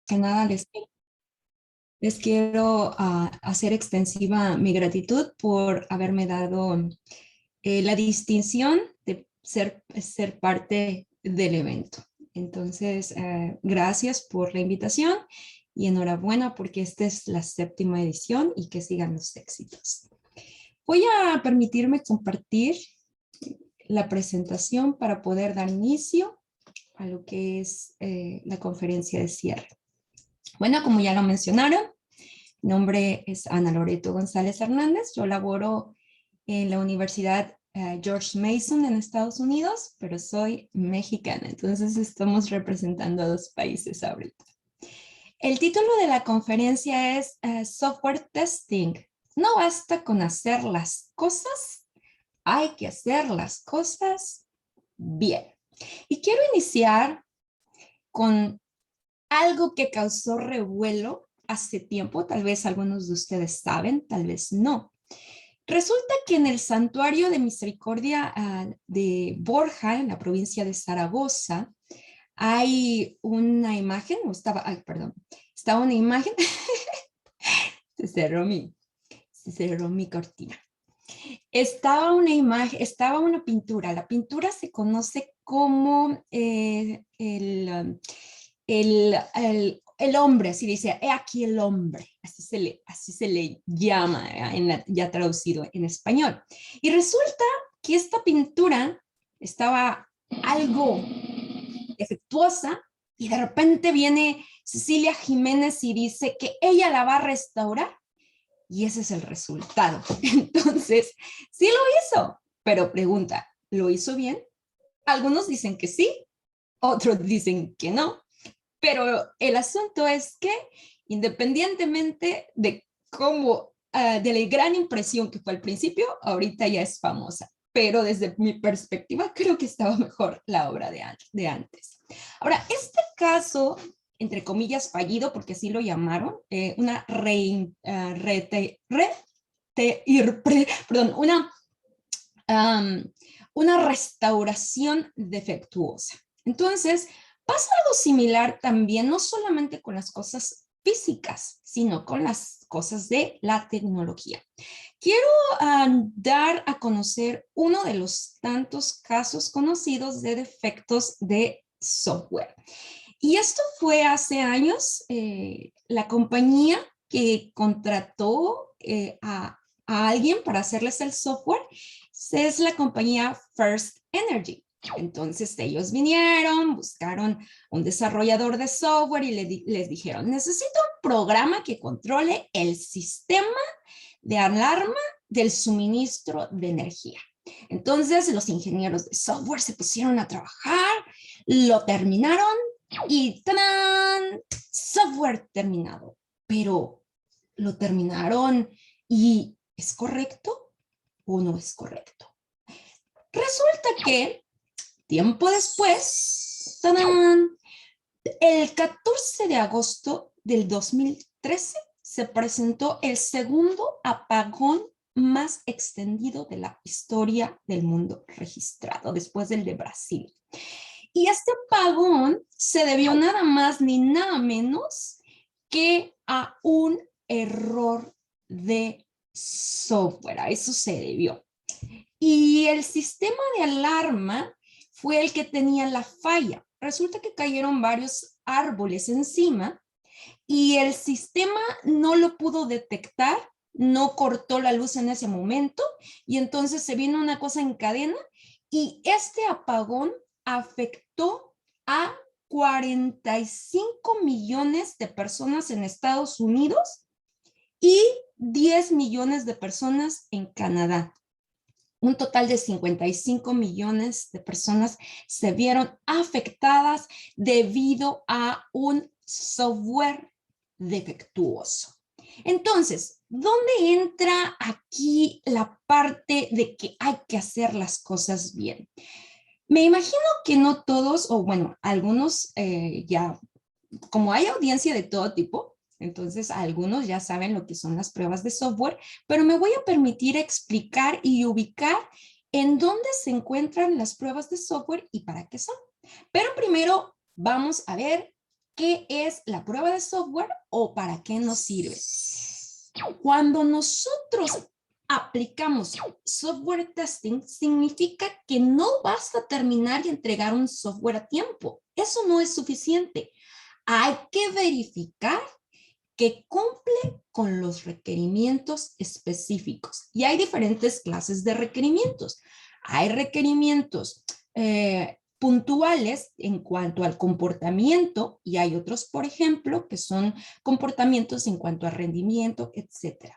que nada les quiero hacer extensiva mi gratitud por haberme dado la distinción de ser parte del evento. Entonces, gracias por la invitación y enhorabuena porque esta es la 7ª edición y que sigan los éxitos. Voy a permitirme compartir la presentación para poder dar inicio a lo que es la conferencia de cierre. Bueno, como ya lo mencionaron, mi nombre es Ana Loreto González Hernández. Yo laboro en la Universidad George Mason en Estados Unidos, pero soy mexicana, entonces estamos representando a 2 países ahorita. El título de la conferencia es Software Testing. No basta con hacer las cosas, hay que hacer las cosas bien. Y quiero iniciar con algo que causó revuelo hace tiempo, tal vez algunos de ustedes saben, tal vez no. Resulta que en el Santuario de Misericordia de Borja, en la provincia de Zaragoza, hay una imagen, estaba una imagen, se cerró mi cortina. Estaba una imagen, estaba una pintura. La pintura se conoce como el hombre, así dice, he aquí el hombre, así se le llama ya traducido en español. Y resulta que esta pintura estaba algo defectuosa y de repente viene Cecilia Jiménez y dice que ella la va a restaurar y ese es el resultado. Entonces, sí lo hizo, pero pregunta, ¿lo hizo bien? Algunos dicen que sí, otros dicen que no. Pero el asunto es que, independientemente de cómo, de la gran impresión que fue al principio, ahorita ya es famosa. Pero desde mi perspectiva, creo que estaba mejor la obra de antes. Ahora, este caso, entre comillas, fallido, porque así lo llamaron, una restauración defectuosa. Entonces, pasa algo similar también, no solamente con las cosas físicas, sino con las cosas de la tecnología. Quiero dar a conocer uno de los tantos casos conocidos de defectos de software. Y esto fue hace años, la compañía que contrató a alguien para hacerles el software es la compañía First Energy. Entonces ellos vinieron, buscaron un desarrollador de software y les dijeron, necesito un programa que controle el sistema de alarma del suministro de energía. Entonces los ingenieros de software se pusieron a trabajar, lo terminaron y ¡tarán! Software terminado. Pero lo terminaron y ¿es correcto o no es correcto? Resulta que tiempo después, ¡tarán! El 14 de agosto del 2013 se presentó el segundo apagón más extendido de la historia del mundo registrado, después del de Brasil. Y este apagón se debió nada más ni nada menos que a un error de software. A eso se debió. Y el sistema de alarma fue el que tenía la falla. Resulta que cayeron varios árboles encima y el sistema no lo pudo detectar, no cortó la luz en ese momento y entonces se vino una cosa en cadena y este apagón afectó a 45 millones de personas en Estados Unidos y 10 millones de personas en Canadá. Un total de 55 millones de personas se vieron afectadas debido a un software defectuoso. Entonces, ¿dónde entra aquí la parte de que hay que hacer las cosas bien? Me imagino que no todos, o bueno, algunos ya, como hay audiencia de todo tipo, entonces algunos ya saben lo que son las pruebas de software, pero me voy a permitir explicar y ubicar en dónde se encuentran las pruebas de software y para qué son. Pero primero vamos a ver qué es la prueba de software o para qué nos sirve. Cuando nosotros aplicamos software testing, significa que no basta terminar y entregar un software a tiempo. Eso no es suficiente. Hay que verificar que cumple con los requerimientos específicos. Y hay diferentes clases de requerimientos. Hay requerimientos puntuales en cuanto al comportamiento y hay otros, por ejemplo, que son comportamientos en cuanto a rendimiento, etc.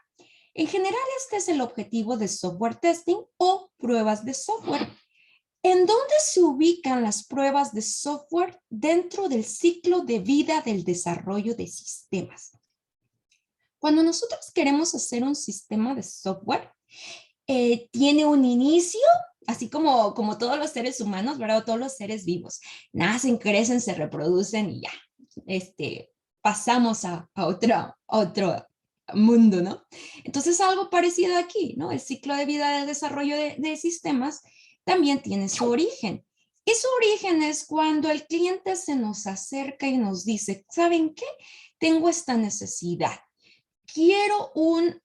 En general, este es el objetivo de software testing o pruebas de software. ¿En dónde se ubican las pruebas de software dentro del ciclo de vida del desarrollo de sistemas? Cuando nosotros queremos hacer un sistema de software, tiene un inicio, así como todos los seres humanos, ¿verdad? O todos los seres vivos. Nacen, crecen, se reproducen y ya. Pasamos a otro mundo, ¿no? Entonces, algo parecido aquí, ¿no? El ciclo de vida del desarrollo de sistemas también tiene su origen. Y su origen es cuando el cliente se nos acerca y nos dice, ¿saben qué? Tengo esta necesidad. Quiero un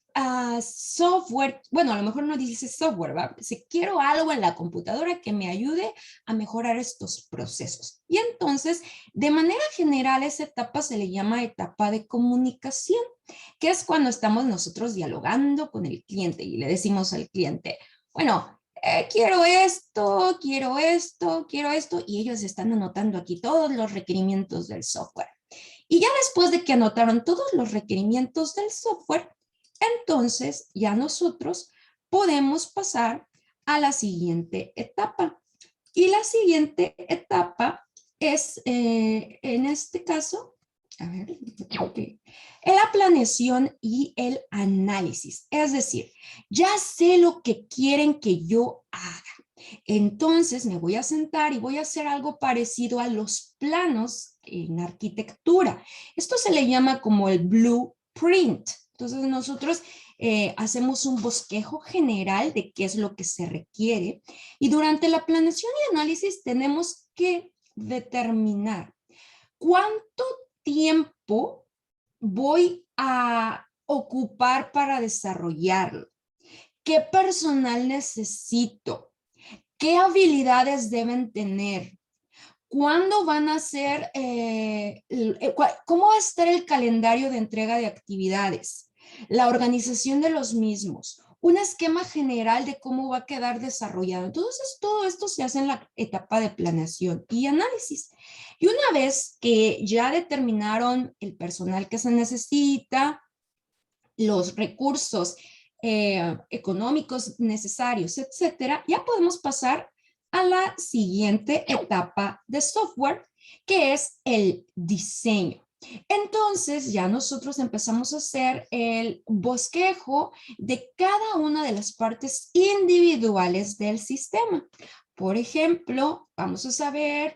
software, bueno, a lo mejor no dice software, ¿va? Si quiero algo en la computadora que me ayude a mejorar estos procesos. Y entonces, de manera general, esa etapa se le llama etapa de comunicación, que es cuando estamos nosotros dialogando con el cliente y le decimos al cliente, bueno, quiero esto, quiero esto, quiero esto, y ellos están anotando aquí todos los requerimientos del software. Y ya después de que anotaron todos los requerimientos del software, entonces ya nosotros podemos pasar a la siguiente etapa. Y la siguiente etapa es, en este caso, a ver, la planeación y el análisis. Es decir, ya sé lo que quieren que yo haga. Entonces me voy a sentar y voy a hacer algo parecido a los planos en arquitectura. Esto se le llama como el blueprint. Entonces nosotros hacemos un bosquejo general de qué es lo que se requiere y durante la planeación y análisis tenemos que determinar cuánto tiempo voy a ocupar para desarrollarlo, qué personal necesito, qué habilidades deben tener, cuándo van a ser, cómo va a estar el calendario de entrega de actividades, la organización de los mismos, un esquema general de cómo va a quedar desarrollado. Entonces, todo esto se hace en la etapa de planeación y análisis. Y una vez que ya determinaron el personal que se necesita, los recursos económicos necesarios, etcétera, ya podemos pasar a la siguiente etapa de software, que es el diseño. Entonces ya nosotros empezamos a hacer el bosquejo de cada una de las partes individuales del sistema. Por ejemplo, vamos a saber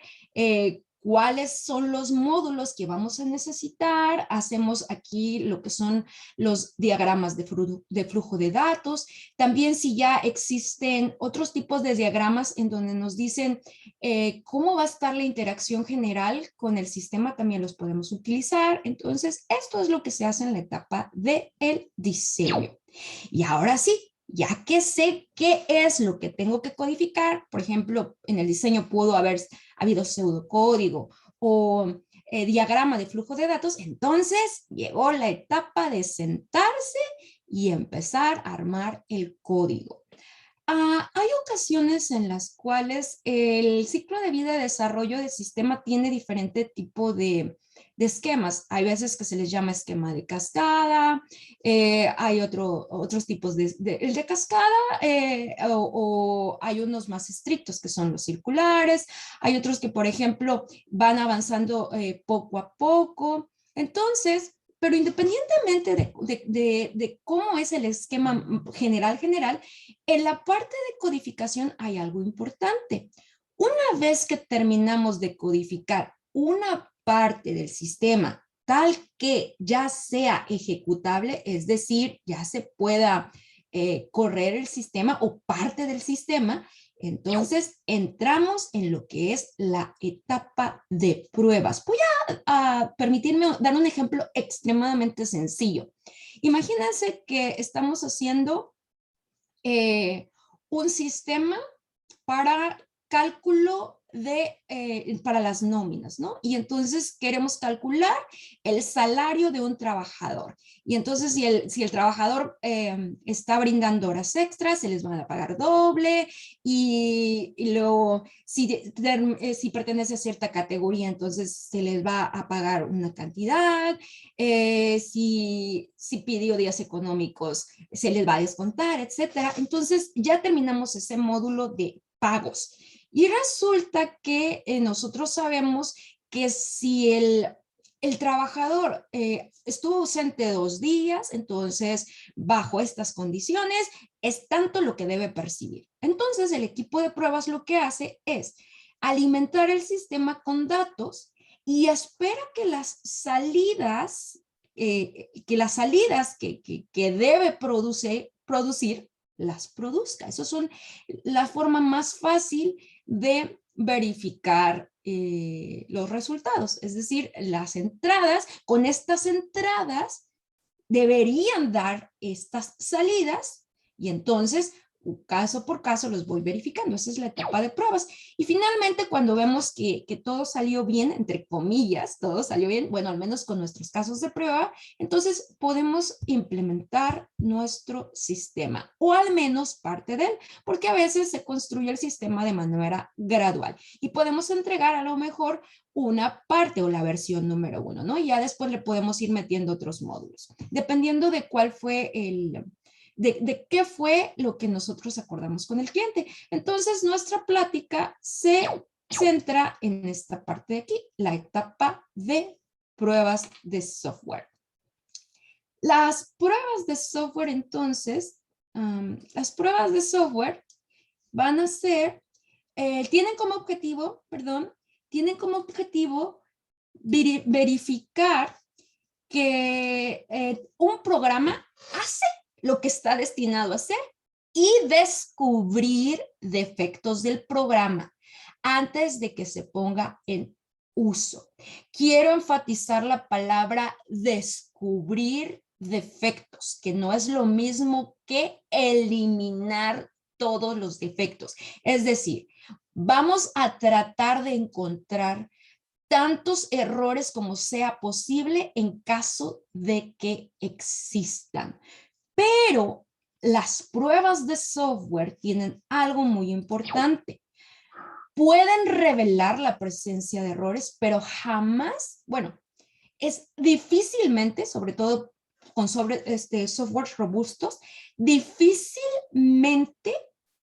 cuáles son los módulos que vamos a necesitar. Hacemos aquí lo que son los diagramas de flujo de datos. También si ya existen otros tipos de diagramas en donde nos dicen cómo va a estar la interacción general con el sistema, también los podemos utilizar. Entonces, esto es lo que se hace en la etapa del diseño. Y ahora sí, ya que sé qué es lo que tengo que codificar, por ejemplo, en el diseño pudo haber habido pseudocódigo o diagrama de flujo de datos, entonces llegó la etapa de sentarse y empezar a armar el código. Hay ocasiones en las cuales el ciclo de vida de desarrollo del sistema tiene diferente tipo de esquemas. Hay veces que se les llama esquema de cascada, hay otros tipos el de cascada o hay unos más estrictos que son los circulares, hay otros que, por ejemplo, van avanzando poco a poco. Entonces, pero independientemente de cómo es el esquema general, en la parte de codificación hay algo importante. Una vez que terminamos de codificar una parte del sistema tal que ya sea ejecutable, es decir, ya se pueda correr el sistema o parte del sistema, Entonces, entramos en lo que es la etapa de pruebas. Voy a permitirme dar un ejemplo extremadamente sencillo. Imagínense que estamos haciendo un sistema para cálculo para las nóminas, ¿no? Y entonces queremos calcular el salario de un trabajador. Y entonces si el trabajador está brindando horas extras, se les van a pagar doble y luego si pertenece a cierta categoría, entonces se les va a pagar una cantidad. Si pidió días económicos, se les va a descontar, etcétera. Entonces ya terminamos ese módulo de pagos. Y resulta que nosotros sabemos que si el trabajador estuvo ausente 2 días, entonces bajo estas condiciones es tanto lo que debe percibir. Entonces el equipo de pruebas lo que hace es alimentar el sistema con datos y espera que las salidas que debe producir las produzca. Eso son la forma más fácil de verificar los resultados, es decir, las entradas. Con estas entradas deberían dar estas salidas y entonces caso por caso los voy verificando. Esa es la etapa de pruebas. Y finalmente, cuando vemos que todo salió bien, entre comillas, todo salió bien, bueno, al menos con nuestros casos de prueba, entonces podemos implementar nuestro sistema, o al menos parte de él, porque a veces se construye el sistema de manera gradual y podemos entregar a lo mejor una parte o la versión número 1, ¿no? Y ya después le podemos ir metiendo otros módulos, dependiendo de cuál fue de qué fue lo que nosotros acordamos con el cliente. Entonces, nuestra plática se centra en esta parte de aquí, la etapa de pruebas de software. Las pruebas de software, entonces, las pruebas de software van a ser, tienen como objetivo verificar que un programa hace lo que está destinado a hacer y descubrir defectos del programa antes de que se ponga en uso. Quiero enfatizar la palabra descubrir defectos, que no es lo mismo que eliminar todos los defectos. Es decir, vamos a tratar de encontrar tantos errores como sea posible en caso de que existan. Pero las pruebas de software tienen algo muy importante. Pueden revelar la presencia de errores, pero jamás, bueno, es difícilmente, sobre todo con softwares robustos, difícilmente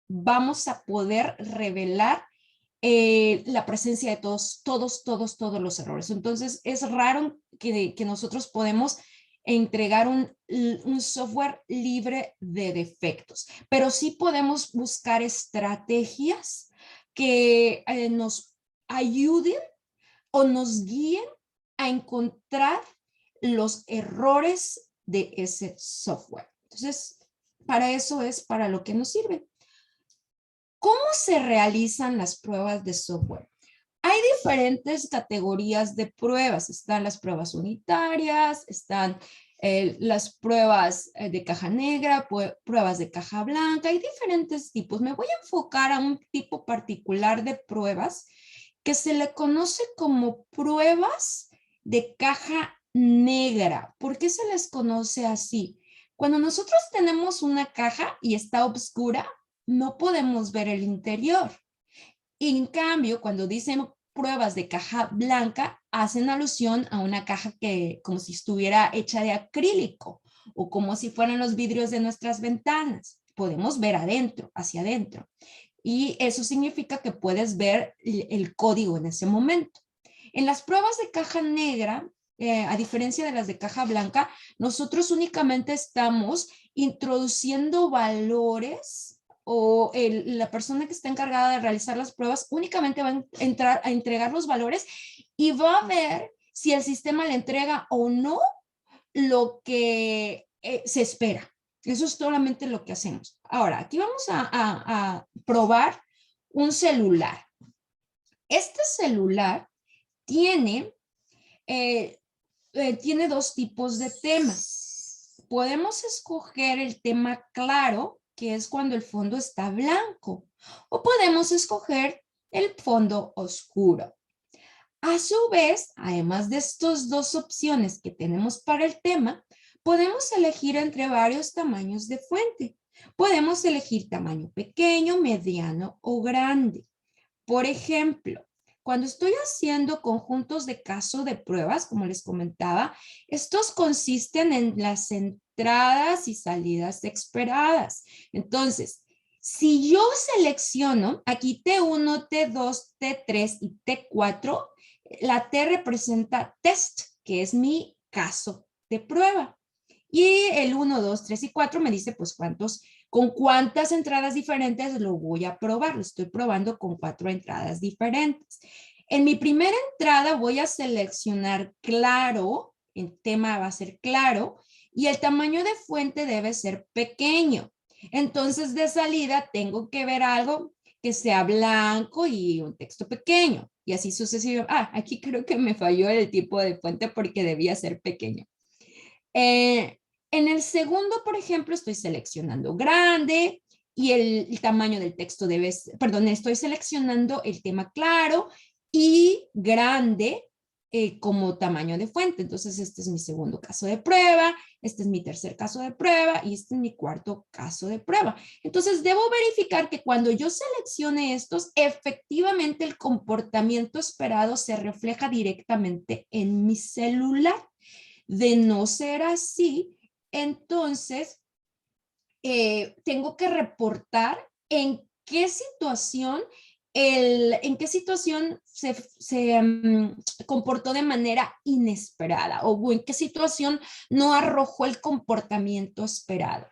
vamos a poder revelar la presencia de todos los errores. Entonces, es raro que nosotros podemos entregar un software libre de defectos, pero sí podemos buscar estrategias que nos ayuden o nos guíen a encontrar los errores de ese software. Entonces, para eso es para lo que nos sirve. ¿Cómo se realizan las pruebas de software? Hay diferentes categorías de pruebas. Están las pruebas unitarias, están las pruebas de caja negra, pruebas de caja blanca. Hay diferentes tipos. Me voy a enfocar a un tipo particular de pruebas que se le conoce como pruebas de caja negra. ¿Por qué se les conoce así? Cuando nosotros tenemos una caja y está oscura, no podemos ver el interior. En cambio, cuando dicen pruebas de caja blanca, hacen alusión a una caja que como si estuviera hecha de acrílico o como si fueran los vidrios de nuestras ventanas. Podemos ver adentro, hacia adentro. Y eso significa que puedes ver el código en ese momento. En las pruebas de caja negra, a diferencia de las de caja blanca, nosotros únicamente estamos introduciendo valores o la persona que está encargada de realizar las pruebas únicamente va a entrar a entregar los valores y va a ver si el sistema le entrega o no lo que se espera. Eso es solamente lo que hacemos. Ahora, aquí vamos a probar un celular. Este celular tiene, tiene dos tipos de temas. Podemos escoger el tema claro, que es cuando el fondo está blanco, o podemos escoger el fondo oscuro. A su vez, además de estas dos opciones que tenemos para el tema, podemos elegir entre varios tamaños de fuente. Podemos elegir tamaño pequeño, mediano o grande. Por ejemplo, cuando estoy haciendo conjuntos de caso de pruebas, como les comentaba, estos consisten en las entradas y salidas esperadas. Entonces, si yo selecciono aquí T1, T2, T3 y T4, la T representa test, que es mi caso de prueba. Y el 1, 2, 3 y 4 me dice pues con cuántas entradas diferentes lo voy a probar. Lo estoy probando con 4 entradas diferentes. En mi primera entrada voy a seleccionar claro, el tema va a ser claro, y el tamaño de fuente debe ser pequeño. Entonces de salida tengo que ver algo que sea blanco y un texto pequeño. Y así sucesivamente. Aquí creo que me falló el tipo de fuente porque debía ser pequeño. En el segundo, por ejemplo, estoy seleccionando grande y el tamaño del texto debe ser, perdón, estoy seleccionando el tema claro y grande como tamaño de fuente. Entonces, este es mi segundo caso de prueba, este es mi tercer caso de prueba y este es mi cuarto caso de prueba. Entonces, debo verificar que cuando yo seleccione estos, efectivamente el comportamiento esperado se refleja directamente en mi celular. De no ser así, entonces tengo que reportar en qué situación se comportó de manera inesperada o en qué situación no arrojó el comportamiento esperado.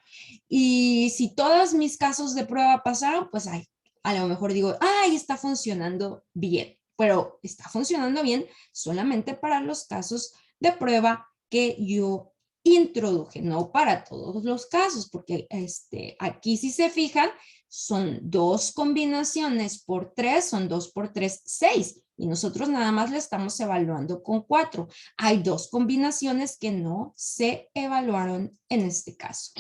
Y si todos mis casos de prueba pasaron, pues a lo mejor digo, está funcionando bien, pero está funcionando bien solamente para los casos de prueba que yo introduje, no para todos los casos, porque aquí si se fijan, son 2 combinaciones por 3, son 2 por 3, 6, y nosotros nada más le estamos evaluando con 4. Hay 2 combinaciones que no se evaluaron en este caso.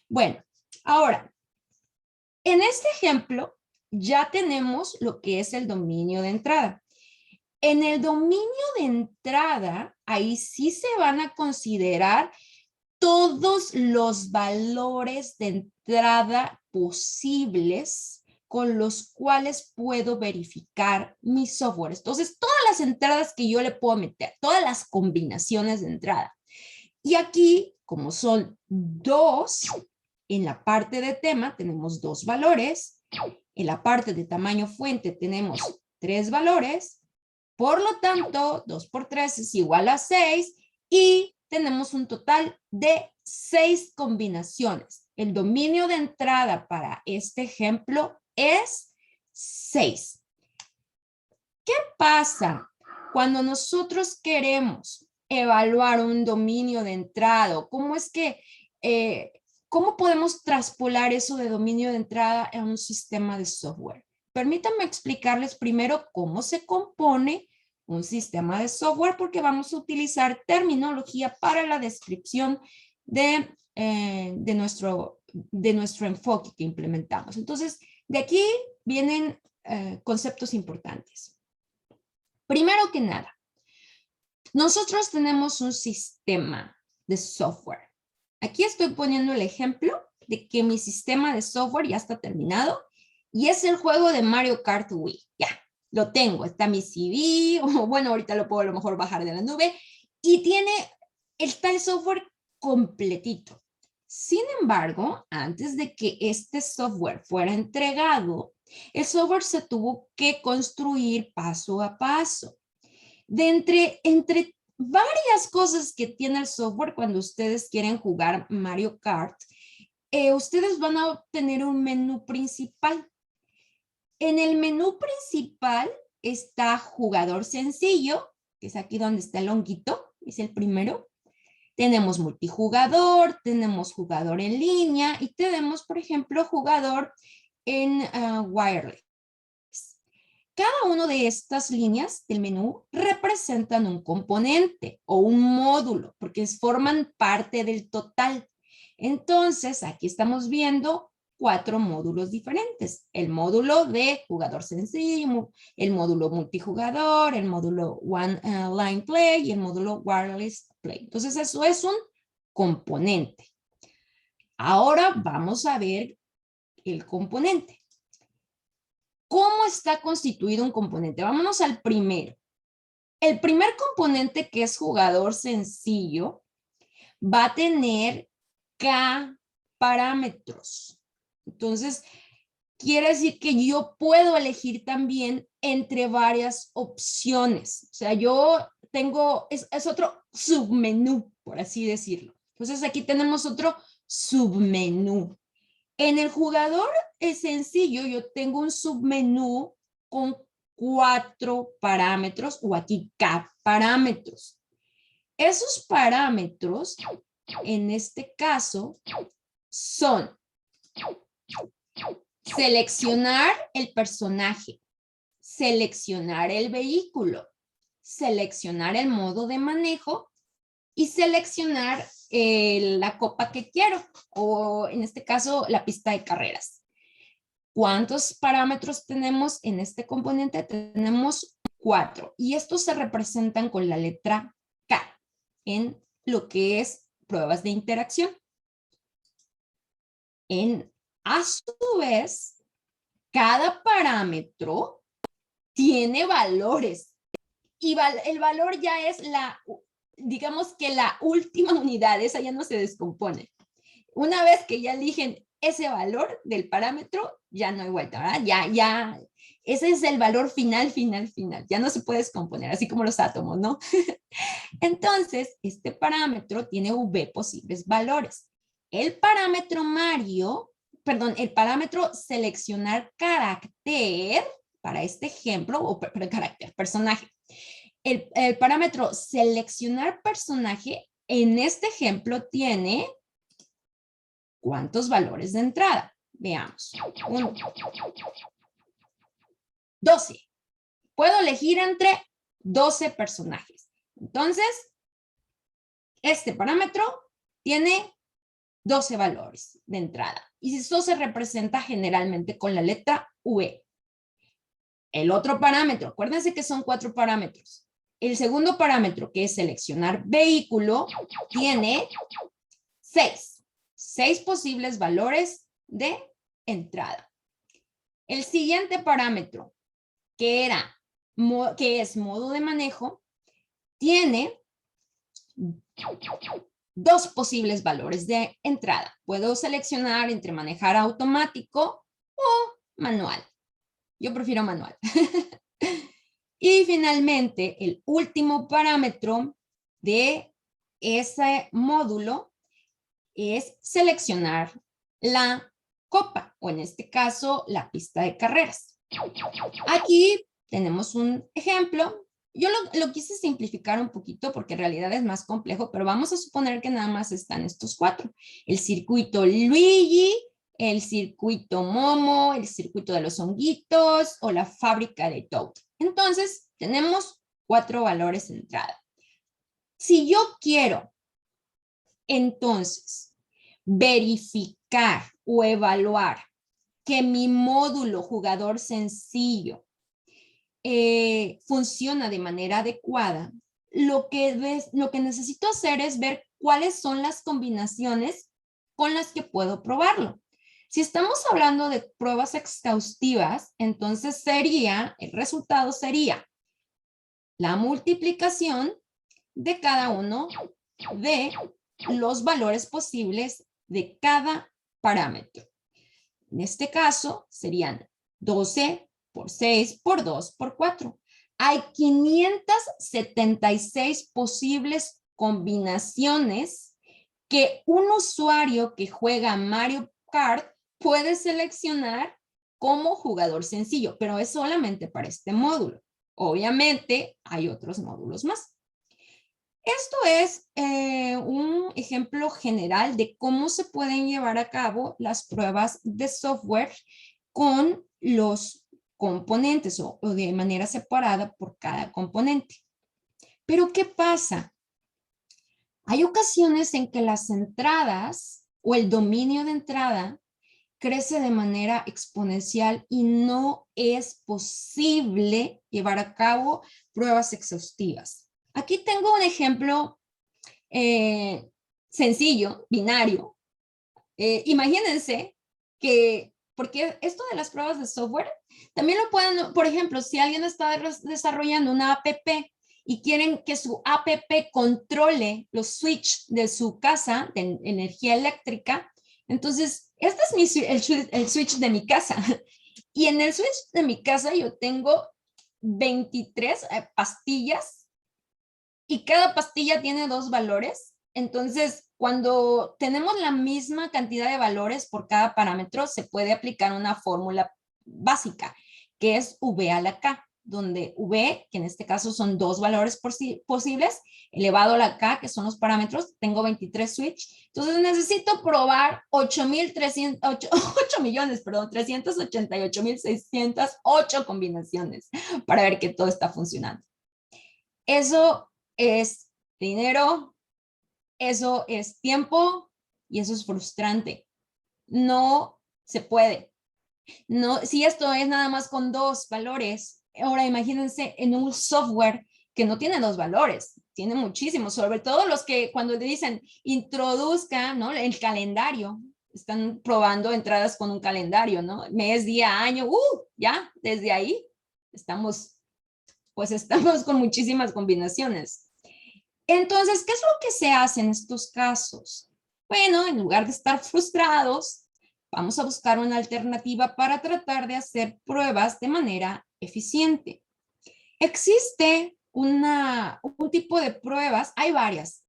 Bueno, ahora, en este ejemplo ya tenemos lo que es el dominio de entrada. En el dominio de entrada, ahí sí se van a considerar todos los valores de entrada posibles con los cuales puedo verificar mi software. Entonces, todas las entradas que yo le puedo meter, todas las combinaciones de entrada. Y aquí, como son 2, en la parte de tema tenemos 2 valores, en la parte de tamaño fuente tenemos 3 valores, por lo tanto, 2 por 3 es igual a 6 y tenemos un total de 6 combinaciones. El dominio de entrada para este ejemplo es 6. ¿Qué pasa cuando nosotros queremos evaluar un dominio de entrada? ¿Cómo podemos traspolar eso de dominio de entrada en un sistema de software? Permítanme explicarles primero cómo se compone un sistema de software, porque vamos a utilizar terminología para la descripción de nuestro enfoque que implementamos. Entonces, de aquí vienen conceptos importantes. Primero que nada, nosotros tenemos un sistema de software. Aquí estoy poniendo el ejemplo de que mi sistema de software ya está terminado y es el juego de Mario Kart Wii. Ya, lo tengo, está mi CD, o bueno, ahorita lo puedo a lo mejor bajar de la nube y está el software completito. Sin embargo, antes de que este software fuera entregado, el software se tuvo que construir paso a paso. Entre varias cosas que tiene el software cuando ustedes quieren jugar Mario Kart, ustedes van a obtener un menú principal. En el menú principal está jugador sencillo, que es aquí donde está el honguito, es el primero. Tenemos multijugador, tenemos jugador en línea y tenemos, por ejemplo, jugador en wireless. Cada una de estas líneas del menú representan un componente o un módulo, porque forman parte del total. Entonces, aquí estamos viendo 4 módulos diferentes. El módulo de jugador sencillo, el módulo multijugador, el módulo One Line Play y el módulo Wireless Play. Entonces, eso es un componente. Ahora vamos a ver el componente. ¿Cómo está constituido un componente? Vámonos al primero. El primer componente, que es jugador sencillo, va a tener K parámetros. Entonces, quiere decir que yo puedo elegir también entre varias opciones. O sea, yo tengo, es otro submenú, por así decirlo. Entonces, aquí tenemos otro submenú. En el jugador sencillo, yo tengo un submenú con 4 parámetros o aquí K parámetros. Esos parámetros, en este caso, son seleccionar el personaje, seleccionar el vehículo, seleccionar el modo de manejo y seleccionar la copa que quiero, o en este caso la pista de carreras. ¿Cuántos parámetros tenemos en este componente? Tenemos 4 y estos se representan con la letra K en lo que es pruebas de interacción. A su vez, cada parámetro tiene valores y el valor ya es digamos que la última unidad, esa ya no se descompone. Una vez que ya eligen ese valor del parámetro, ya no hay vuelta, ¿verdad? Ya, ese es el valor final, ya no se puede descomponer, así como los átomos, ¿no? Entonces, este parámetro tiene V posibles valores. El parámetro el parámetro seleccionar carácter, para este ejemplo, o carácter, personaje. El parámetro seleccionar personaje, en este ejemplo, tiene ¿cuántos valores de entrada? Veamos. 1, 12. Puedo elegir entre 12 personajes. Entonces, este parámetro tiene 12 valores de entrada. Y esto se representa generalmente con la letra V. El otro parámetro, acuérdense que son 4 parámetros. El segundo parámetro, que es seleccionar vehículo, tiene 6 posibles valores de entrada. El siguiente parámetro, que es modo de manejo, tiene 2 posibles valores de entrada. Puedo seleccionar entre manejar automático o manual. Yo prefiero manual. Y finalmente, el último parámetro de ese módulo es seleccionar la copa, o en este caso, la pista de carreras. Aquí tenemos un ejemplo. Yo lo quise simplificar un poquito porque en realidad es más complejo, pero vamos a suponer que nada más están estos 4. El circuito Luigi, el circuito Momo, el circuito de los honguitos o la fábrica de Toad. Entonces, tenemos 4 valores de entrada. Si yo quiero, entonces, verificar o evaluar que mi módulo jugador sencillo funciona de manera adecuada, lo que necesito hacer es ver cuáles son las combinaciones con las que puedo probarlo. Si estamos hablando de pruebas exhaustivas, entonces el resultado sería la multiplicación de cada uno de los valores posibles de cada parámetro. En este caso serían 12 por 6 por 2 por 4. Hay 576 posibles combinaciones que un usuario que juega Mario Kart puede seleccionar como jugador sencillo, pero es solamente para este módulo. Obviamente hay otros módulos más. Esto es un ejemplo general de cómo se pueden llevar a cabo las pruebas de software con los componentes o de manera separada por cada componente. Pero ¿qué pasa? Hay ocasiones en que las entradas o el dominio de entrada crece de manera exponencial y no es posible llevar a cabo pruebas exhaustivas. Aquí tengo un ejemplo sencillo, binario. Imagínense que, porque esto de las pruebas de software, también lo pueden, por ejemplo, si alguien está desarrollando una app y quieren que su app controle los switches de su casa de energía eléctrica, entonces, este es el switch de mi casa. Y en el switch de mi casa yo tengo 23 pastillas y cada pastilla tiene 2 valores. Entonces, cuando tenemos la misma cantidad de valores por cada parámetro, se puede aplicar una fórmula básica, que es V a la K, donde V, que en este caso son 2 valores posibles, elevado a la K, que son los parámetros, tengo 23 switch. Entonces necesito probar 388.608 combinaciones para ver que todo está funcionando. Eso es dinero, eso es tiempo y eso es frustrante. No se puede. No, si esto es nada más con 2 valores, ahora imagínense en un software que no tiene 2 valores, tiene muchísimos, sobre todo los que cuando le dicen introduzca, ¿no? El calendario, están probando entradas con un calendario, ¿no? Mes, día, año, ya, desde ahí estamos con muchísimas combinaciones. Entonces, ¿qué es lo que se hace en estos casos? Bueno, en lugar de estar frustrados, vamos a buscar una alternativa para tratar de hacer pruebas de manera eficiente. Existe un tipo de pruebas, hay varias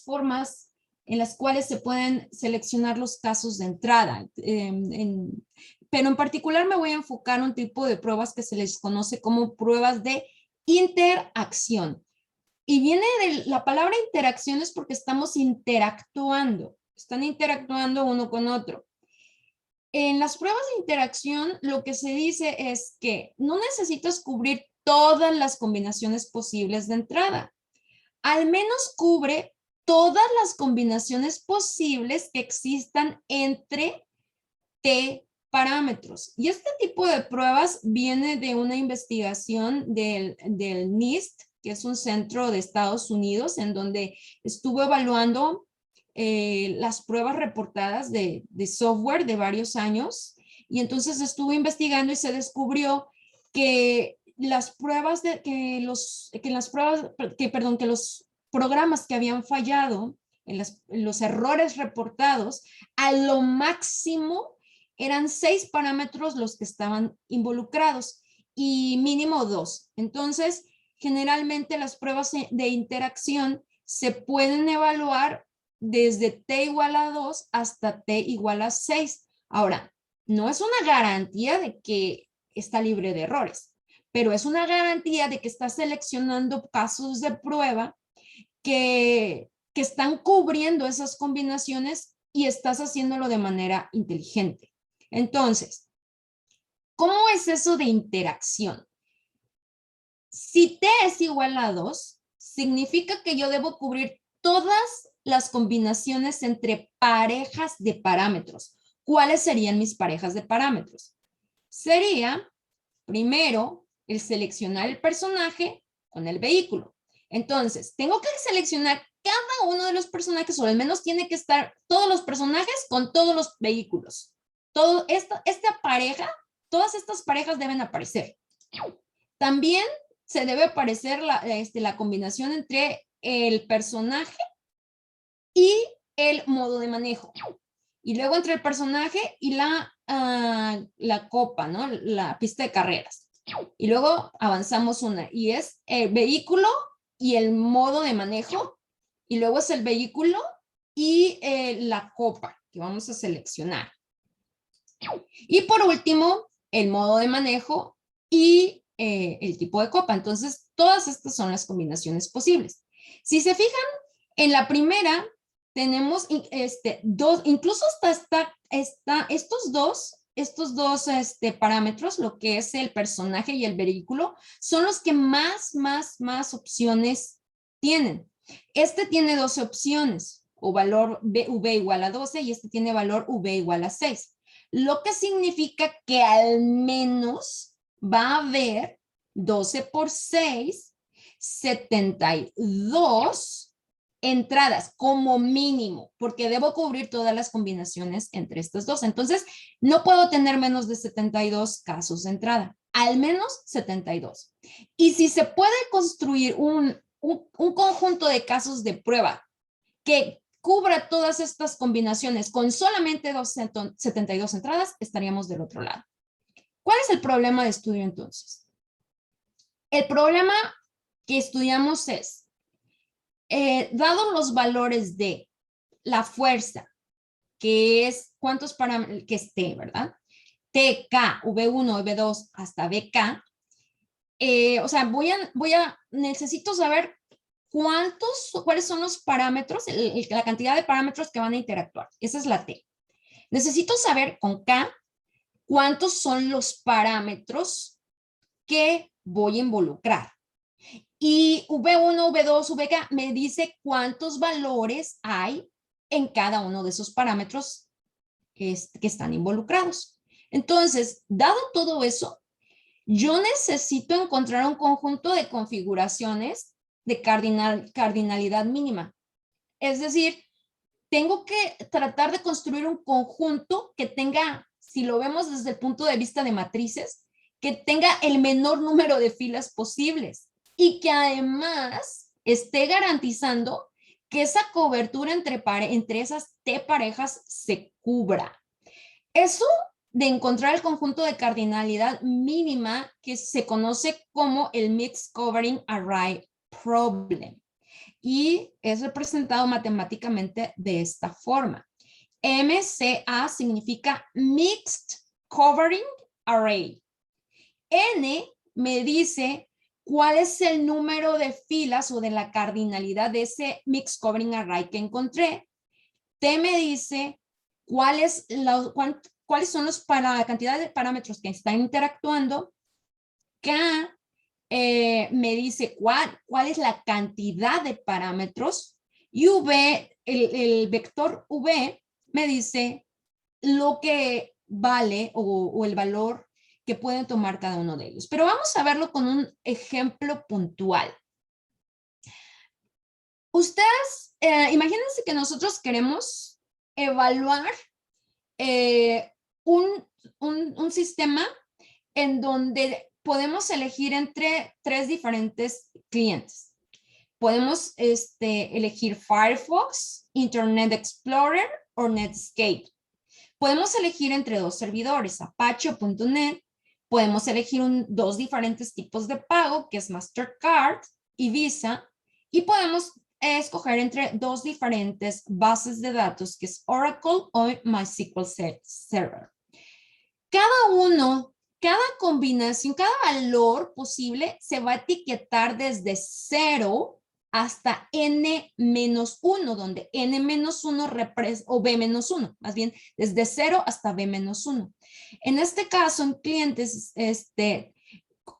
formas en las cuales se pueden seleccionar los casos de entrada. Pero en particular me voy a enfocar en un tipo de pruebas que se les conoce como pruebas de interacción. Y viene de la palabra interacción es porque estamos interactuando, están interactuando uno con otro. En las pruebas de interacción, lo que se dice es que no necesitas cubrir todas las combinaciones posibles de entrada. Al menos cubre todas las combinaciones posibles que existan entre T parámetros. Y este tipo de pruebas viene de una investigación del NIST, que es un centro de Estados Unidos, en donde estuvo evaluando las pruebas reportadas de software de varios años. Y entonces estuvo investigando y se descubrió que las pruebas que los programas que habían fallado, en los errores reportados, a lo máximo eran 6 parámetros los que estaban involucrados y mínimo 2. Entonces, generalmente las pruebas de interacción se pueden evaluar desde t igual a 2 hasta t igual a 6. Ahora, no es una garantía de que está libre de errores, pero es una garantía de que está seleccionando casos de prueba que están cubriendo esas combinaciones y estás haciéndolo de manera inteligente. Entonces, ¿cómo es eso de interacción? Si t es igual a 2, significa que yo debo cubrir todas las combinaciones entre parejas de parámetros. ¿Cuáles serían mis parejas de parámetros? Sería, primero, el seleccionar el personaje con el vehículo. Entonces, tengo que seleccionar cada uno de los personajes, o al menos tiene que estar todos los personajes con todos los vehículos. Esta pareja, todas estas parejas deben aparecer. También se debe aparecer la combinación entre el personaje y el modo de manejo. Y luego entre el personaje y la copa, ¿no? La pista de carreras. Y luego avanzamos una, y es el vehículo y el modo de manejo. Y luego es el vehículo y la copa que vamos a seleccionar. Y por último, el modo de manejo y el tipo de copa. Entonces, todas estas son las combinaciones posibles. Si se fijan, en la primera tenemos dos, incluso hasta estos dos estos dos parámetros, lo que es el personaje y el vehículo, son los que más opciones tienen. Este tiene 12 opciones, o valor v igual a 12, y este tiene valor v igual a 6. Lo que significa que al menos va a haber 12 por 6, 72 entradas como mínimo, porque debo cubrir todas las combinaciones entre estas dos. Entonces, no puedo tener menos de 72 casos de entrada, al menos 72. Y si se puede construir un conjunto de casos de prueba que cubra todas estas combinaciones con solamente 72 entradas, estaríamos del otro lado. ¿Cuál es el problema de estudio entonces? El problema que estudiamos es, dado los valores de la fuerza, que es cuántos parámetros, que es T, ¿verdad? TK, V1, V2 hasta BK, o sea, necesito saber cuáles son los parámetros, la cantidad de parámetros que van a interactuar. Esa es la T. Necesito saber con K cuántos son los parámetros que voy a involucrar. Y V1, V2, VK me dice cuántos valores hay en cada uno de esos parámetros que están involucrados. Entonces, dado todo eso, yo necesito encontrar un conjunto de configuraciones de cardinalidad mínima. Es decir, tengo que tratar de construir un conjunto que tenga, si lo vemos desde el punto de vista de matrices, que tenga el menor número de filas posibles y que además esté garantizando que esa cobertura entre esas T parejas se cubra. Eso de encontrar el conjunto de cardinalidad mínima que se conoce como el Mixed Covering Array Problem y es representado matemáticamente de esta forma. MCA significa Mixed Covering Array. N me dice cuál es el número de filas o de la cardinalidad de ese Mixed Covering Array que encontré. T me dice cuáles son la cantidad de parámetros que están interactuando. K me dice cuál es la cantidad de parámetros. Y V, el vector V, me dice lo que vale o el valor que pueden tomar cada uno de ellos. Pero vamos a verlo con un ejemplo puntual. Ustedes, imagínense que nosotros queremos evaluar un sistema en donde podemos elegir entre 3 diferentes clientes. Podemos elegir Firefox, Internet Explorer o Netscape. Podemos elegir entre 2 servidores, Apache o .NET. Podemos elegir 2 diferentes tipos de pago, que es Mastercard y Visa. Y podemos escoger entre 2 diferentes bases de datos, que es Oracle o MySQL Server. Cada combinación, cada valor posible se va a etiquetar desde 0 hasta n-1, donde n-1 o b-1, más bien desde 0 hasta b-1. En este caso, en clientes,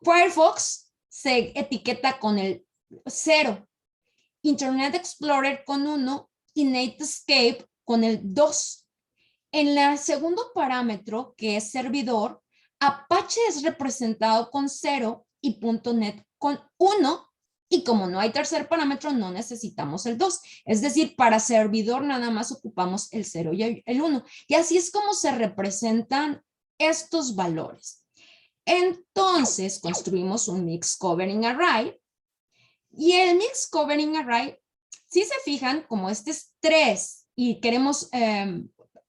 Firefox se etiqueta con el 0, Internet Explorer con 1 y Netscape con el 2. En el segundo parámetro, que es servidor, Apache es representado con 0 y .NET con 1. Y como no hay tercer parámetro, no necesitamos el 2. Es decir, para servidor nada más ocupamos el 0 y el 1. Y así es como se representan estos valores. Entonces, construimos un Mixed Covering Array. Y el Mixed Covering Array, si se fijan, como este es 3 y queremos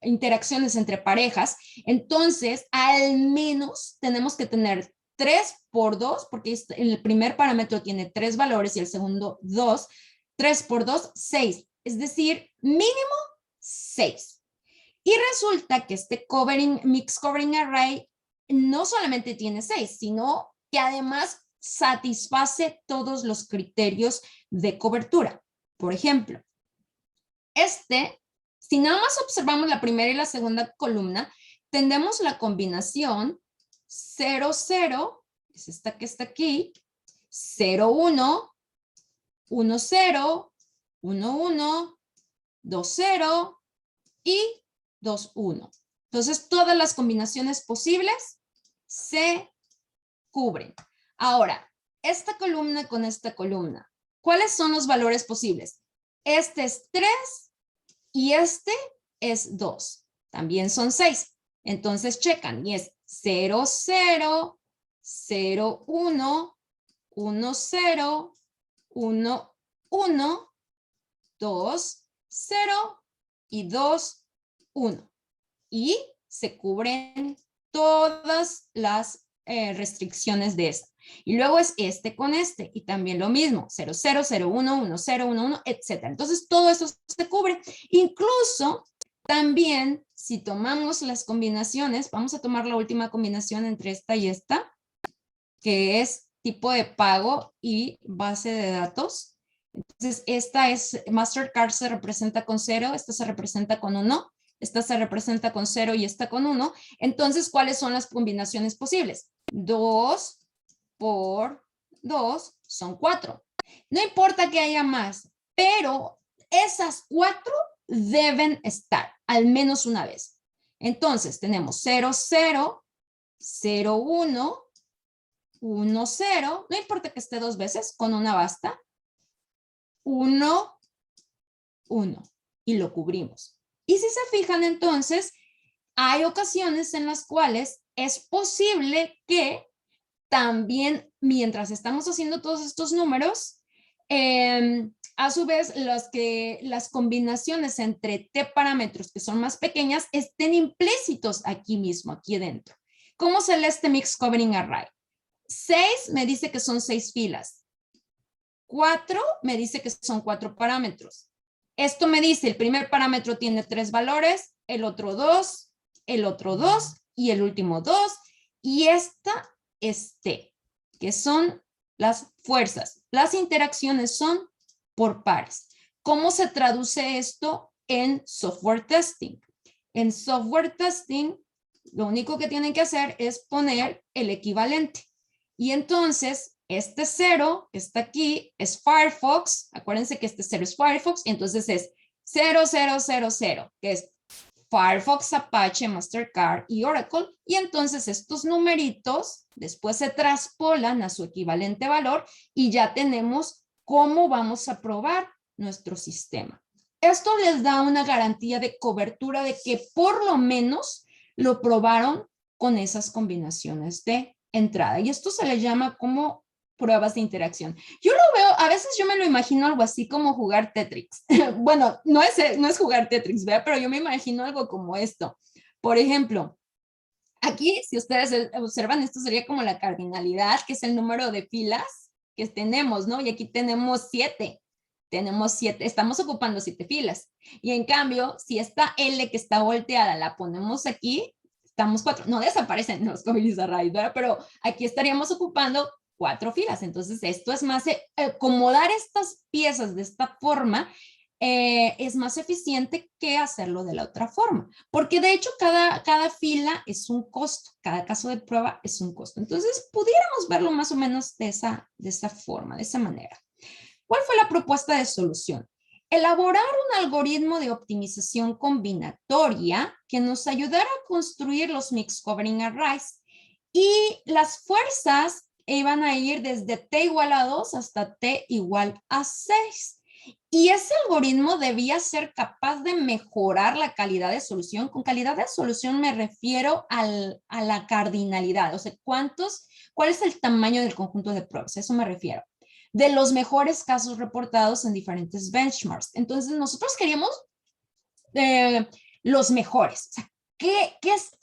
interacciones entre parejas, entonces al menos tenemos que tener 3 por 2, porque el primer parámetro tiene 3 valores y el segundo 2, 3 por 2, 6, es decir, mínimo 6. Y resulta que este Mixed Covering Array no solamente tiene 6, sino que además satisface todos los criterios de cobertura. Por ejemplo, si nada más observamos la primera y la segunda columna, tenemos la combinación 0, 0, es esta que está aquí, 0, 1, 1, 0, 1, 1, 2, 0 y 2, 1. Entonces, todas las combinaciones posibles se cubren. Ahora, esta columna con esta columna, ¿cuáles son los valores posibles? Este es 3 y este es 2. También son 6. Entonces, checan y es 0, 0, 0, 1, 1, 0, 1, 1, 2, 0 y 2, 1. Y se cubren todas las restricciones de esta. Y luego es este con este, y también lo mismo, 0, 0, 0, 1, 1, 0, 1, 1, etc. Entonces, todo eso se cubre. Incluso, también, si tomamos las combinaciones, vamos a tomar la última combinación entre esta y esta, que es tipo de pago y base de datos. Entonces, esta es, Mastercard se representa con 0, esta se representa con 1, esta se representa con 0 y esta con 1. Entonces, ¿cuáles son las combinaciones posibles? 2 por 2 son 4. No importa que haya más, pero esas 4 deben estar al menos una vez. Entonces, tenemos 0, 0, 0, 1, 1, 0. No importa que esté dos veces, con una basta. 1, 1 y lo cubrimos. Y si se fijan entonces, hay ocasiones en las cuales es posible que también mientras estamos haciendo todos estos números, a su vez las combinaciones entre t parámetros que son más pequeñas estén implícitos aquí mismo, aquí dentro. ¿Cómo se lee este Mixed Covering Array? 6 me dice que son 6 filas. 4 me dice que son 4 parámetros. Esto me dice, el primer parámetro tiene 3 valores, el otro 2, el otro 2 y el último 2. Y esta es T, que son las fuerzas. Las interacciones son por pares. ¿Cómo se traduce esto en software testing? En software testing, lo único que tienen que hacer es poner el equivalente. Y entonces, este 0 que está aquí es Firefox. Acuérdense que este 0 es Firefox. Y entonces es 0000, que es Firefox, Apache, Mastercard y Oracle. Y entonces estos numeritos después se traspolan a su equivalente valor y ya tenemos cómo vamos a probar nuestro sistema. Esto les da una garantía de cobertura de que por lo menos lo probaron con esas combinaciones de entrada. Y esto se le llama como pruebas de interacción. Yo lo veo, a veces yo me lo imagino algo así como jugar Tetris. Bueno, no es jugar Tetris, ¿verdad? Pero yo me imagino algo como esto. Por ejemplo, aquí, si ustedes observan, esto sería como la cardinalidad, que es el número de filas que tenemos, ¿no? Y aquí tenemos 7. Tenemos 7, estamos ocupando 7 filas. Y en cambio, si esta L que está volteada la ponemos aquí, estamos 4. No desaparecen los códigos array, ¿verdad? Pero aquí estaríamos ocupando 4 filas. Entonces, esto es más, acomodar estas piezas de esta forma es más eficiente que hacerlo de la otra forma. Porque de hecho, cada fila es un costo, cada caso de prueba es un costo. Entonces, pudiéramos verlo más o menos de esa forma, de esa manera. ¿Cuál fue la propuesta de solución? Elaborar un algoritmo de optimización combinatoria que nos ayudara a construir los Mixed Covering Arrays. Y las fuerzas iban a ir desde t igual a 2 hasta t igual a 6. Y ese algoritmo debía ser capaz de mejorar la calidad de solución. Con calidad de solución me refiero a la cardinalidad, o sea, cuál es el tamaño del conjunto de pruebas, a eso me refiero. De los mejores casos reportados en diferentes benchmarks. Entonces, nosotros queríamos los mejores. O sea,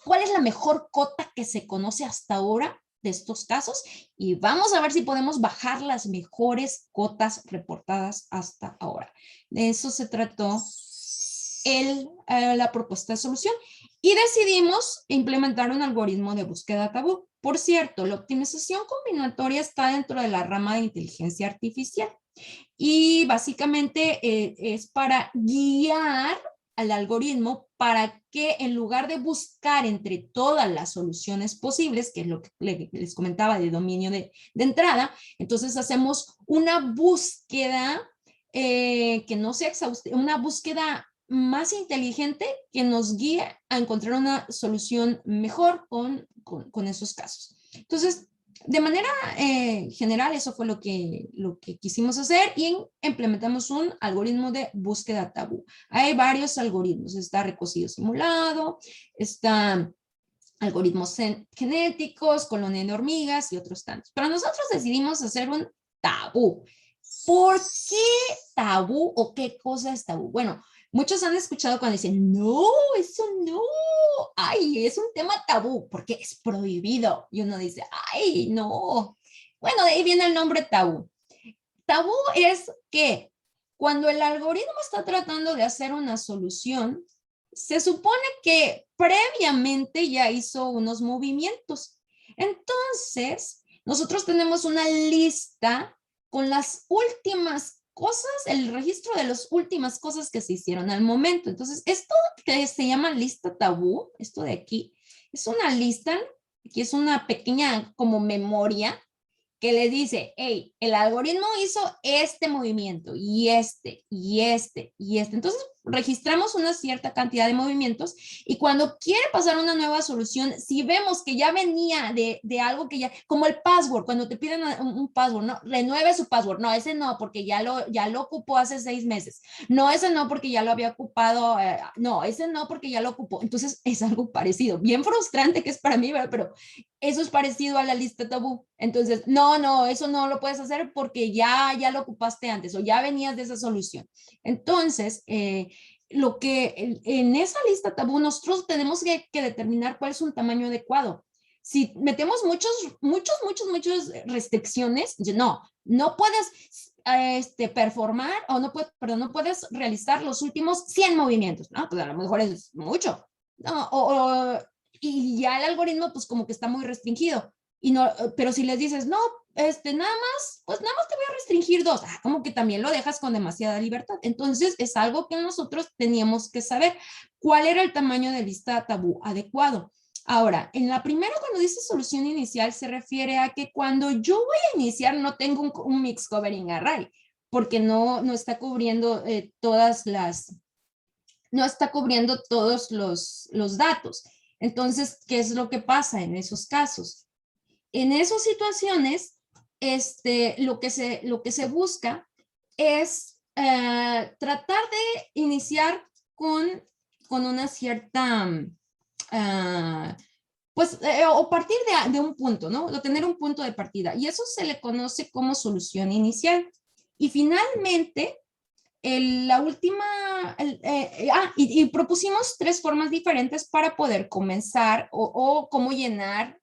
¿cuál es la mejor cota que se conoce hasta ahora de estos casos? Y vamos a ver si podemos bajar las mejores cotas reportadas hasta ahora. De eso se trató la propuesta de solución. Y decidimos implementar un algoritmo de búsqueda tabú. Por cierto, la optimización combinatoria está dentro de la rama de inteligencia artificial y básicamente es para guiar al algoritmo para que en lugar de buscar entre todas las soluciones posibles, que es lo que les comentaba de dominio de entrada, entonces hacemos una búsqueda que no sea exhaustiva, una búsqueda más inteligente que nos guíe a encontrar una solución mejor con esos casos. Entonces, de manera general, eso fue lo que quisimos hacer y implementamos un algoritmo de búsqueda tabú. Hay varios algoritmos, está recocido simulado, está algoritmos genéticos, colonia de hormigas y otros tantos. Pero nosotros decidimos hacer un tabú. ¿Por qué tabú o qué cosa es tabú? Bueno, muchos han escuchado cuando dicen, no, eso no, ay, es un tema tabú, porque es prohibido. Y uno dice, ay, no. Bueno, de ahí viene el nombre tabú. Tabú es que cuando el algoritmo está tratando de hacer una solución, se supone que previamente ya hizo unos movimientos. Entonces, nosotros tenemos una lista con las últimas cosas, el registro de las últimas cosas que se hicieron al momento. Entonces, esto que se llama lista tabú, esto de aquí, es una lista que es una pequeña como memoria que le dice, hey, el algoritmo hizo este movimiento y este, y este, y este. Entonces, registramos una cierta cantidad de movimientos y cuando quiere pasar una nueva solución, si vemos que ya venía de algo que ya, como el password, cuando te piden un password, no, renueve su password, no, ese no, porque ya lo ocupó hace 6 meses, no, ese no, porque ya lo había ocupado, no, ese no, porque ya lo ocupó. Entonces, es algo parecido, bien frustrante que es para mí, ¿verdad? Pero eso es parecido a la lista tabú. Entonces, no, eso no lo puedes hacer porque ya lo ocupaste antes o ya venías de esa solución. Entonces, lo que en esa lista tabú nosotros tenemos que determinar cuál es un tamaño adecuado. Si metemos muchas restricciones, no puedes performar o no puedes realizar los últimos 100 movimientos, ¿no? Pues a lo mejor es mucho, ¿no? Y ya el algoritmo pues como que está muy restringido. Y no, pero si les dices, no, nada más, pues nada más te voy a restringir 2, como que también lo dejas con demasiada libertad. Entonces es algo que nosotros teníamos que saber cuál era el tamaño de lista tabú adecuado. Ahora, en la primera, cuando dice solución inicial, se refiere a que cuando yo voy a iniciar no tengo un mix covering array, porque no está cubriendo no está cubriendo todos los datos. Entonces, ¿qué es lo que pasa en esos casos? En esas situaciones, lo que se busca es tratar de iniciar con una cierta, o partir de un punto, ¿no? O tener un punto de partida. Y eso se le conoce como solución inicial. Y finalmente, la última, y propusimos 3 formas diferentes para poder comenzar o cómo llenar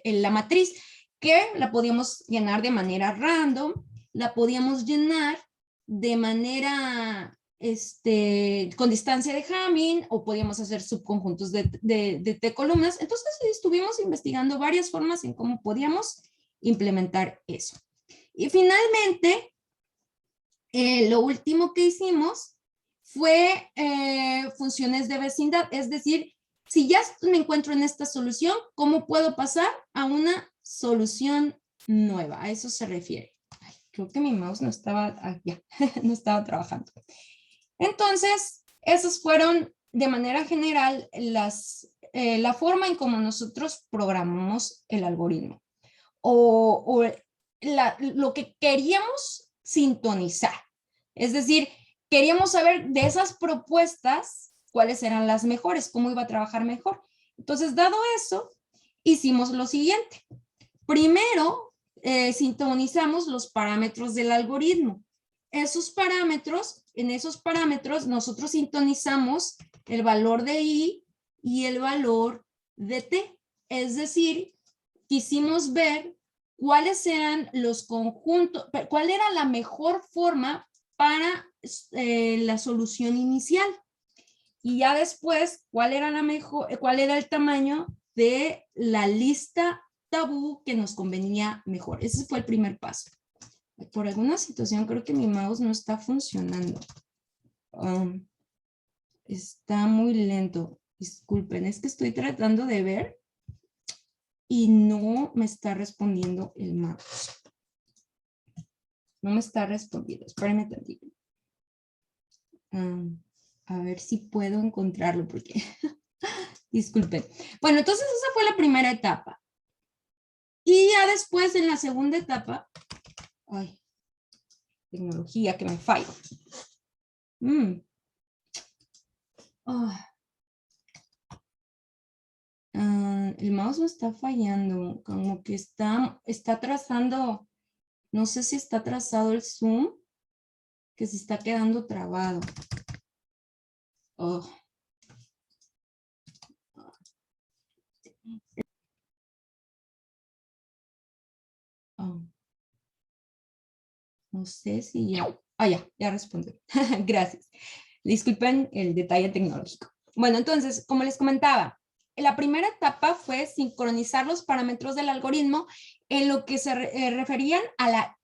la matriz, que la podíamos llenar de manera random, la podíamos llenar de manera con distancia de Hamming o podíamos hacer subconjuntos de T columnas. Entonces estuvimos investigando varias formas en cómo podíamos implementar eso. Y finalmente, lo último que hicimos fue funciones de vecindad, es decir, si ya me encuentro en esta solución, ¿cómo puedo pasar a una solución nueva? A eso se refiere. Ay, creo que mi mouse no estaba, no estaba trabajando. Entonces, esas fueron de manera general la forma en cómo nosotros programamos el algoritmo o lo que queríamos sintonizar. Es decir, queríamos saber de esas propuestas cuáles eran las mejores, cómo iba a trabajar mejor. Entonces, dado eso, hicimos lo siguiente. Primero, sintonizamos los parámetros del algoritmo. En esos parámetros, nosotros sintonizamos el valor de I y el valor de T. Es decir, quisimos ver cuáles eran los conjuntos, cuál era la mejor forma para la solución inicial. Y ya después, cuál era el tamaño de la lista tabú que nos convenía mejor. Ese fue el primer paso. Por alguna situación creo que mi mouse no está funcionando. está muy lento. Disculpen, es que estoy tratando de ver y no me está respondiendo el mouse. No me está respondiendo. Espérenme tantito. A ver si puedo encontrarlo porque... Disculpen. Bueno, entonces esa fue la primera etapa. Y ya después en la segunda etapa... Ay, tecnología que me falla. El mouse me está fallando, como que está trazando, no sé si está trazado el zoom, que se está quedando trabado. Oh. Oh. No sé si ya, ya respondió. Gracias. Disculpen el detalle tecnológico. Bueno, entonces, como les comentaba, la primera etapa fue sincronizar los parámetros del algoritmo en lo que se referían a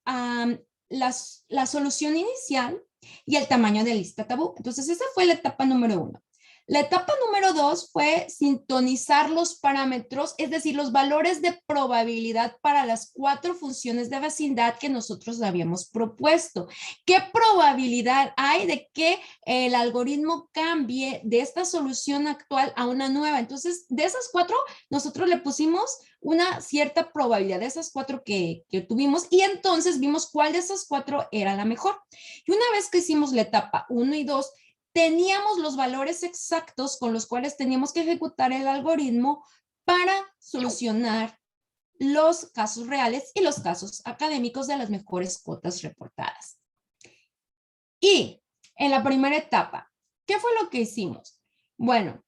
la solución inicial y el tamaño de lista tabú. Entonces, esa fue la etapa número 1. La etapa número 2 fue sintonizar los parámetros, es decir, los valores de probabilidad para las 4 funciones de vecindad que nosotros habíamos propuesto. ¿Qué probabilidad hay de que el algoritmo cambie de esta solución actual a una nueva? Entonces, de esas 4, nosotros le pusimos una cierta probabilidad de esas 4 que tuvimos y entonces vimos cuál de esas 4 era la mejor. Y una vez que hicimos la etapa 1 y 2, teníamos los valores exactos con los cuales teníamos que ejecutar el algoritmo para solucionar los casos reales y los casos académicos de las mejores cuotas reportadas. Y en la primera etapa, ¿qué fue lo que hicimos? Bueno,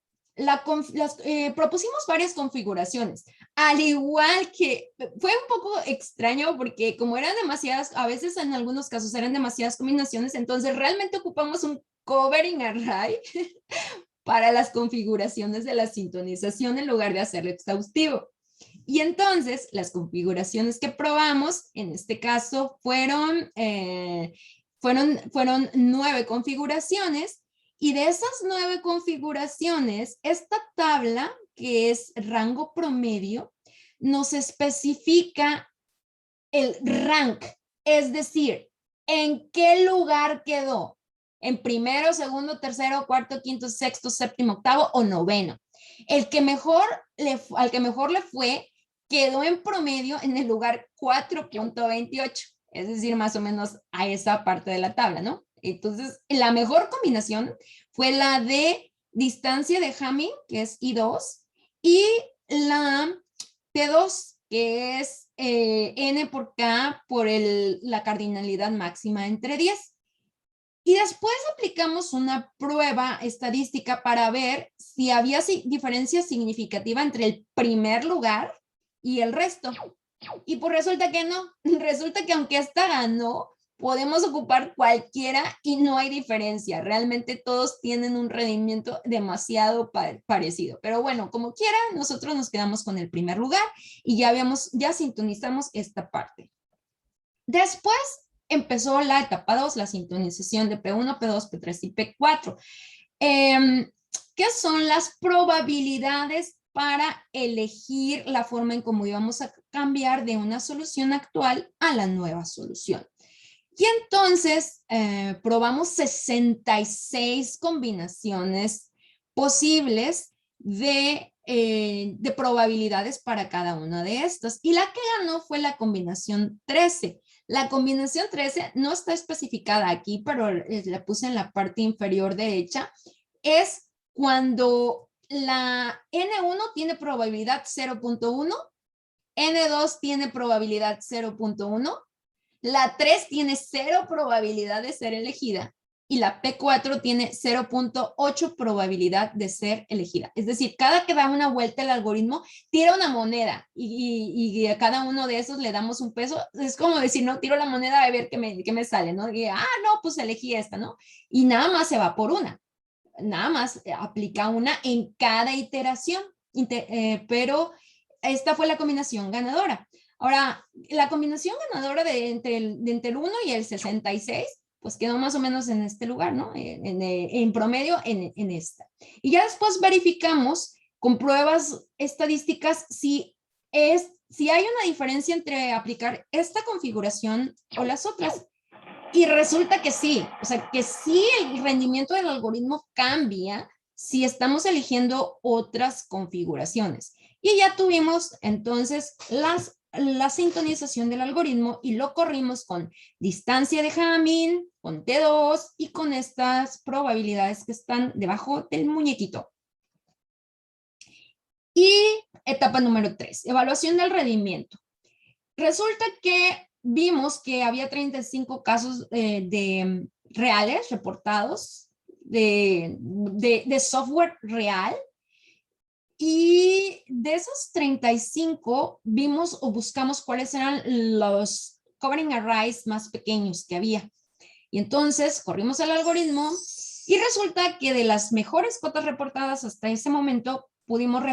propusimos varias configuraciones, al igual que fue un poco extraño porque como eran demasiadas, a veces en algunos casos eran demasiadas combinaciones, entonces realmente ocupamos un covering array para las configuraciones de la sintonización en lugar de hacerlo exhaustivo. Y entonces las configuraciones que probamos, en este caso fueron 9 configuraciones y de esas 9 configuraciones, esta tabla que es rango promedio nos especifica el rank, es decir, en qué lugar quedó, en primero, segundo, tercero, cuarto, quinto, sexto, séptimo, octavo o noveno. Al que mejor le fue, quedó en promedio en el lugar 4.28, es decir, más o menos a esa parte de la tabla, ¿no? Entonces, la mejor combinación fue la de distancia de Hamming, que es I2, y la T2, que es N por K por la cardinalidad máxima entre 10. Y después aplicamos una prueba estadística para ver si había diferencia significativa entre el primer lugar y el resto. Y pues resulta que no. Resulta que aunque esta ganó, podemos ocupar cualquiera y no hay diferencia. Realmente todos tienen un rendimiento demasiado parecido. Pero bueno, como quiera, nosotros nos quedamos con el primer lugar y ya sintonizamos esta parte. Después empezó la etapa 2, la sintonización de P1, P2, P3 y P4. ¿Qué son las probabilidades para elegir la forma en cómo íbamos a cambiar de una solución actual a la nueva solución? Y entonces probamos 66 combinaciones posibles de probabilidades para cada una de estas. Y la que ganó fue la combinación 13. La combinación 13 no está especificada aquí, pero la puse en la parte inferior derecha. Es cuando la N1 tiene probabilidad 0.1, N2 tiene probabilidad 0.1, la 3 tiene 0 probabilidad de ser elegida y la P4 tiene 0.8 probabilidad de ser elegida. Es decir, cada que da una vuelta el algoritmo tira una moneda y a cada uno de esos le damos un peso. Es como decir, no, tiro la moneda a ver qué me sale, ¿no? Y, no, pues elegí esta, ¿no? Y nada más se va por una. Nada más aplica una en cada iteración, pero esta fue la combinación ganadora. Ahora, la combinación ganadora de entre el 1 y el 66 pues quedó más o menos en este lugar, ¿no? En promedio en esta. Y ya después verificamos con pruebas estadísticas si hay una diferencia entre aplicar esta configuración o las otras. Y resulta que sí, o sea, que sí el rendimiento del algoritmo cambia si estamos eligiendo otras configuraciones. Y ya tuvimos entonces la sintonización del algoritmo y lo corrimos con distancia de Hamming, con T2 y con estas probabilidades que están debajo del muñequito. Y etapa número 3, evaluación del rendimiento. Resulta que vimos que había 35 casos reales reportados de software real. Y de esos 35 vimos o buscamos cuáles eran los covering arrays más pequeños que había. Y entonces corrimos el algoritmo y resulta que de las mejores cotas reportadas hasta ese momento pudimos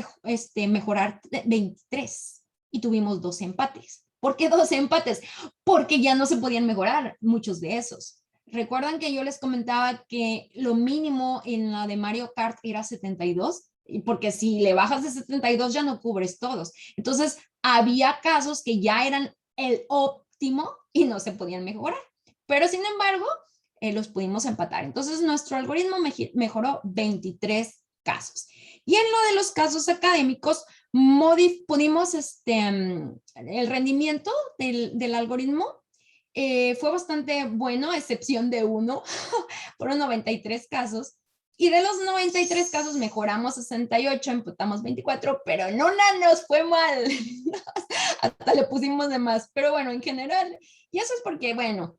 mejorar 23 y tuvimos 2 empates. ¿Por qué 2 empates? Porque ya no se podían mejorar muchos de esos. Recuerdan que yo les comentaba que lo mínimo en la de Mario Kart era 72, porque si le bajas de 72 ya no cubres todos. Entonces había casos que ya eran el óptimo y no se podían mejorar. Pero sin embargo, los pudimos empatar. Entonces nuestro algoritmo mejoró 23 casos. Y en lo de los casos académicos, pudimos el rendimiento del algoritmo fue bastante bueno, a excepción de uno, fueron 93 casos. Y de los 93 casos mejoramos 68, empatamos 24, pero en una nos fue mal. Hasta le pusimos de más. Pero bueno, en general, y eso es porque, bueno,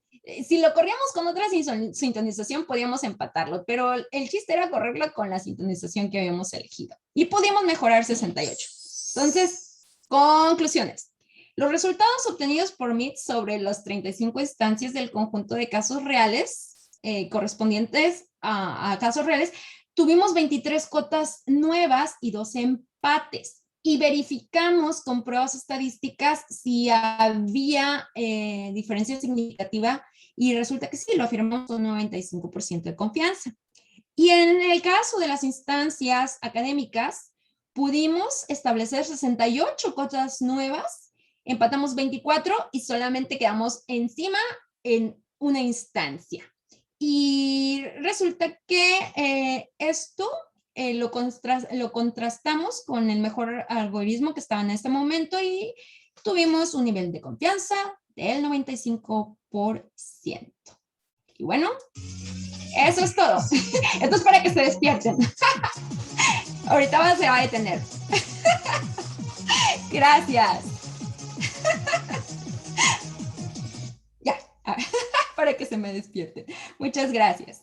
si lo corríamos con otra sintonización, podíamos empatarlo, pero el chiste era correrlo con la sintonización que habíamos elegido. Y pudimos mejorar 68. Entonces, conclusiones. Los resultados obtenidos por MIT sobre las 35 instancias del conjunto de casos reales correspondientes a casos reales, tuvimos 23 cotas nuevas y 2 empates. Y verificamos con pruebas estadísticas si había diferencia significativa y resulta que sí, lo afirmamos con 95% de confianza. Y en el caso de las instancias académicas, pudimos establecer 68 cotas nuevas, empatamos 24 y solamente quedamos encima en una instancia. Y resulta que esto lo contrastamos con el mejor algoritmo que estaba en este momento y tuvimos un nivel de confianza del 95%. Y bueno, eso es todo. Esto es para que se despierten. Ahorita se va a detener. Gracias. Ya, para que se me despierten. Muchas gracias.